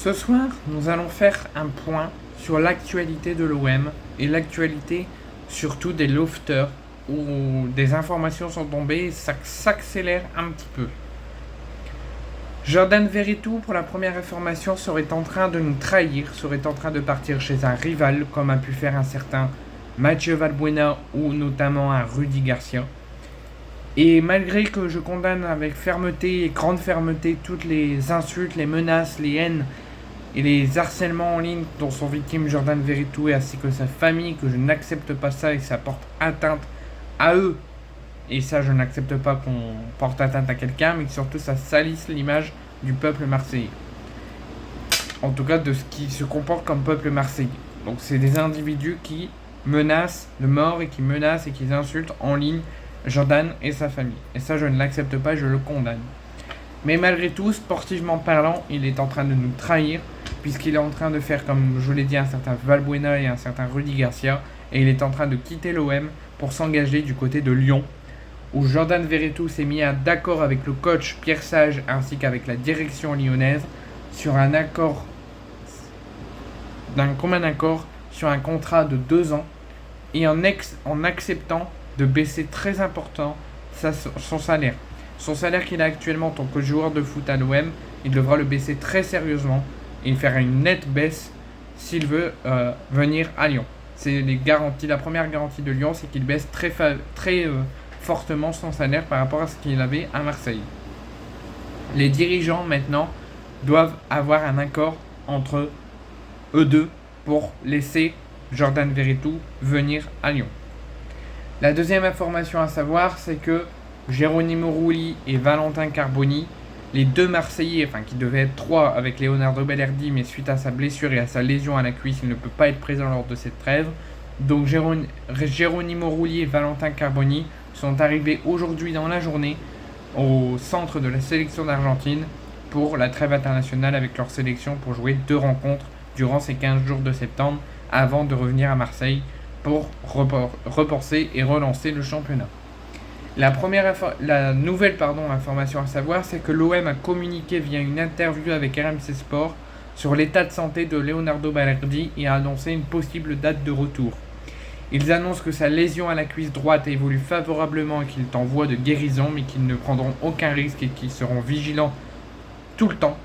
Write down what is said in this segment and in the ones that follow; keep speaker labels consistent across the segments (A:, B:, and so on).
A: Ce soir, nous allons faire un point sur l'actualité de l'OM et l'actualité surtout des lofters où des informations sont tombées et ça s'accélère un petit peu. Jordan Veretout, pour la première information, serait en train de nous trahir, serait en train de partir chez un rival comme a pu faire un certain Mathieu Valbuena ou notamment un Rudy Garcia. Et malgré que je condamne avec fermeté et grande fermeté toutes les insultes, les menaces, les haines et les harcèlements en ligne dont sont victimes Jordan Veretout et ainsi que sa famille, que je n'accepte pas ça et ça porte atteinte à eux. Et ça, je n'accepte pas qu'on porte atteinte à quelqu'un, mais que surtout ça salisse l'image du peuple marseillais. En tout cas, de ce qui se comporte comme peuple marseillais. Donc c'est des individus qui menacent de mort et qui menacent et qui insultent en ligne Jordan et sa famille. Et ça, je ne l'accepte pas, je le condamne. Mais malgré tout, sportivement parlant, il est en train de nous trahir, puisqu'il est en train de faire, comme je vous l'ai dit, un certain Valbuena et un certain Rudy Garcia, et il est en train de quitter l'OM pour s'engager du côté de Lyon, où Jordan Veretout s'est mis d'accord avec le coach Pierre Sage ainsi qu'avec la direction lyonnaise sur un accord, d'un commun accord sur un contrat de 2 ans, et en acceptant de baisser très important son salaire. Son salaire qu'il a actuellement en tant que joueur de foot à l'OM, il devra le baisser très sérieusement et faire une nette baisse s'il veut venir à Lyon. C'est les garanties. La première garantie de Lyon, c'est qu'il baisse très fortement son salaire par rapport à ce qu'il avait à Marseille. Les dirigeants maintenant doivent avoir un accord entre eux deux pour laisser Jordan Veretout venir à Lyon. La deuxième information à savoir, c'est que Geronimo Rulli et Valentin Carboni, les deux Marseillais, qui devaient être 3 avec Leonardo Balerdi, mais suite à sa blessure et à sa lésion à la cuisse, il ne peut pas être présent lors de cette trêve. Donc Geronimo Rulli et Valentin Carboni sont arrivés aujourd'hui dans la journée au centre de la sélection d'Argentine pour la trêve internationale avec leur sélection pour jouer 2 rencontres durant ces 15 jours de septembre avant de revenir à Marseille pour repenser et relancer le championnat. La nouvelle information à savoir, c'est que l'OM a communiqué via une interview avec RMC Sport sur l'état de santé de Leonardo Balerdi et a annoncé une possible date de retour. Ils annoncent que sa lésion à la cuisse droite évolue favorablement et qu'il est en voie de guérison, mais qu'ils ne prendront aucun risque et qu'ils seront vigilants tout le temps.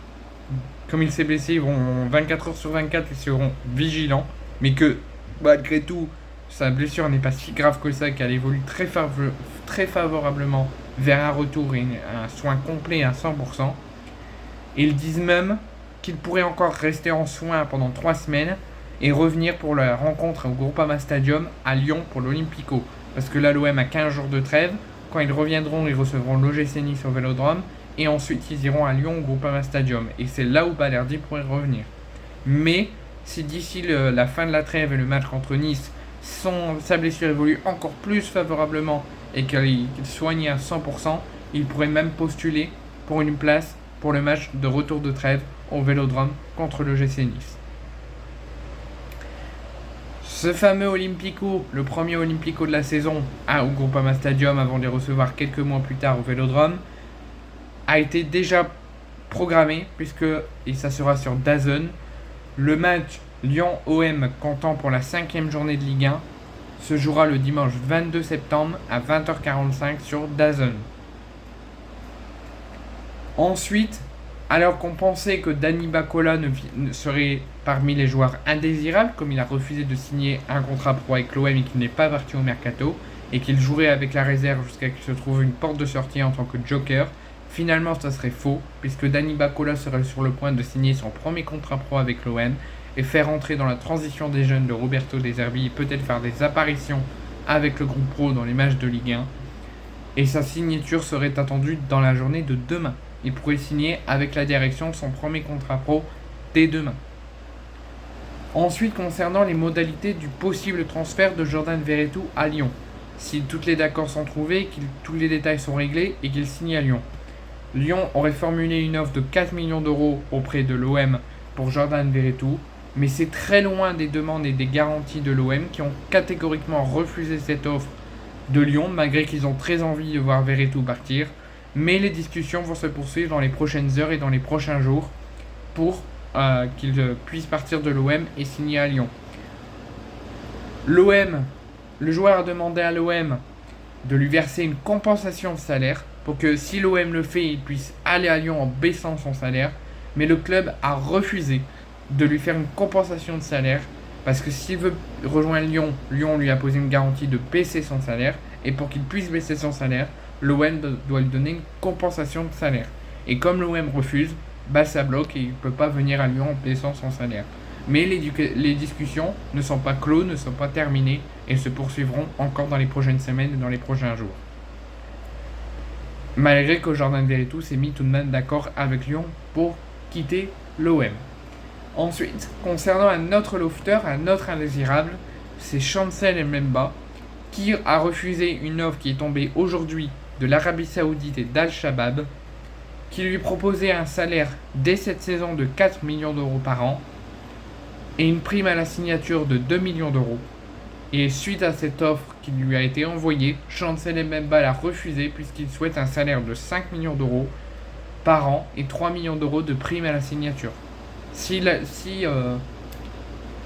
A: Comme il s'est blessé, ils vont 24 heures sur 24, ils seront vigilants, mais que malgré tout, sa blessure n'est pas si grave que ça, qu'elle évolue très favorablement vers un retour et un soin complet à 100%. Et ils disent même qu'il pourrait encore rester en soins pendant 3 semaines et revenir pour la rencontre au Groupama Stadium à Lyon pour l'Olympico. Parce que là, l'OM a 15 jours de trêve. Quand ils reviendront, ils recevront l'OGC Nice au Vélodrome. Et ensuite, ils iront à Lyon au Groupama Stadium. Et c'est là où Balerdi pourrait revenir. Mais si d'ici la fin de la trêve et le match contre Nice, sa blessure évolue encore plus favorablement et qu'il soigne à 100%, il pourrait même postuler pour une place pour le match de retour de trêve au Vélodrome contre le GC Nice. Ce fameux Olympico, le premier Olympico de la saison au Groupama Stadium avant de les recevoir quelques mois plus tard au Vélodrome, a été déjà programmé et ça sera sur DAZN. Le match Lyon-OM comptant pour la 5e journée de Ligue 1 se jouera le dimanche 22 septembre à 20h45 sur DAZN. Ensuite, alors qu'on pensait que Dani Bacola ne serait parmi les joueurs indésirables, comme il a refusé de signer un contrat pro avec l'OM et qu'il n'est pas parti au mercato, et qu'il jouerait avec la réserve jusqu'à ce qu'il se trouve une porte de sortie en tant que joker, finalement ça serait faux, puisque Dani Bacola serait sur le point de signer son premier contrat pro avec l'OM et faire entrer dans la transition des jeunes de Roberto De Zerbi et peut-être faire des apparitions avec le groupe pro dans les matchs de Ligue 1. Et sa signature serait attendue dans la journée de demain. Il pourrait signer avec la direction son premier contrat pro dès demain. Ensuite, concernant les modalités du possible transfert de Jordan Veretout à Lyon, si toutes les accords sont trouvés, tous les détails sont réglés et qu'il signe à Lyon. Lyon aurait formulé une offre de 4 millions d'euros auprès de l'OM pour Jordan Veretout, mais c'est très loin des demandes et des garanties de l'OM qui ont catégoriquement refusé cette offre de Lyon, malgré qu'ils ont très envie de voir Veretout partir. Mais les discussions vont se poursuivre dans les prochaines heures et dans les prochains jours pour puisse partir de l'OM et signer à Lyon. Le joueur a demandé à l'OM de lui verser une compensation de salaire pour que si l'OM le fait, il puisse aller à Lyon en baissant son salaire. Mais le club a refusé de lui faire une compensation de salaire parce que s'il veut rejoindre Lyon, Lyon lui a posé une garantie de baisser son salaire. Et pour qu'il puisse baisser son salaire, l'OM doit lui donner une compensation de salaire. Et comme l'OM refuse, ça bloque et il ne peut pas venir à Lyon en baissant son salaire. Mais les discussions ne sont pas clos, ne sont pas terminées et se poursuivront encore dans les prochaines semaines et dans les prochains jours. Malgré que Jordan Veretout s'est mis tout de même d'accord avec Lyon pour quitter l'OM. Ensuite, concernant un autre lofter, un autre indésirable, c'est Chancel Mbemba qui a refusé une offre qui est tombée aujourd'hui de l'Arabie Saoudite et d'Al-Shabaab qui lui proposait un salaire dès cette saison de 4 millions d'euros par an et une prime à la signature de 2 millions d'euros. Et suite à cette offre qui lui a été envoyée, Chancel Mbemba l'a refusé puisqu'il souhaite un salaire de 5 millions d'euros par an et 3 millions d'euros de prime à la signature. Si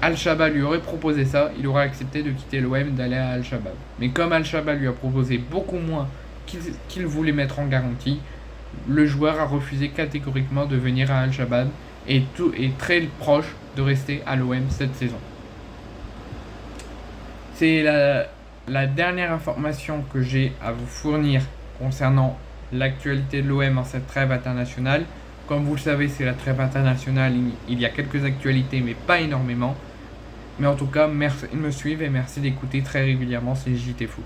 A: Al-Shabaab lui aurait proposé ça, il aurait accepté de quitter l'OM d'aller à Al-Shabaab. Mais comme Al-Shabaab lui a proposé beaucoup moins qu'il voulait mettre en garantie, le joueur a refusé catégoriquement de venir à Al-Shabaab et est très proche de rester à l'OM cette saison. C'est la dernière information que j'ai à vous fournir concernant l'actualité de l'OM en cette trêve internationale. Comme vous le savez, c'est la trêve internationale, il y a quelques actualités mais pas énormément. Mais en tout cas, merci de me suivre et merci d'écouter très régulièrement ces JT Foot.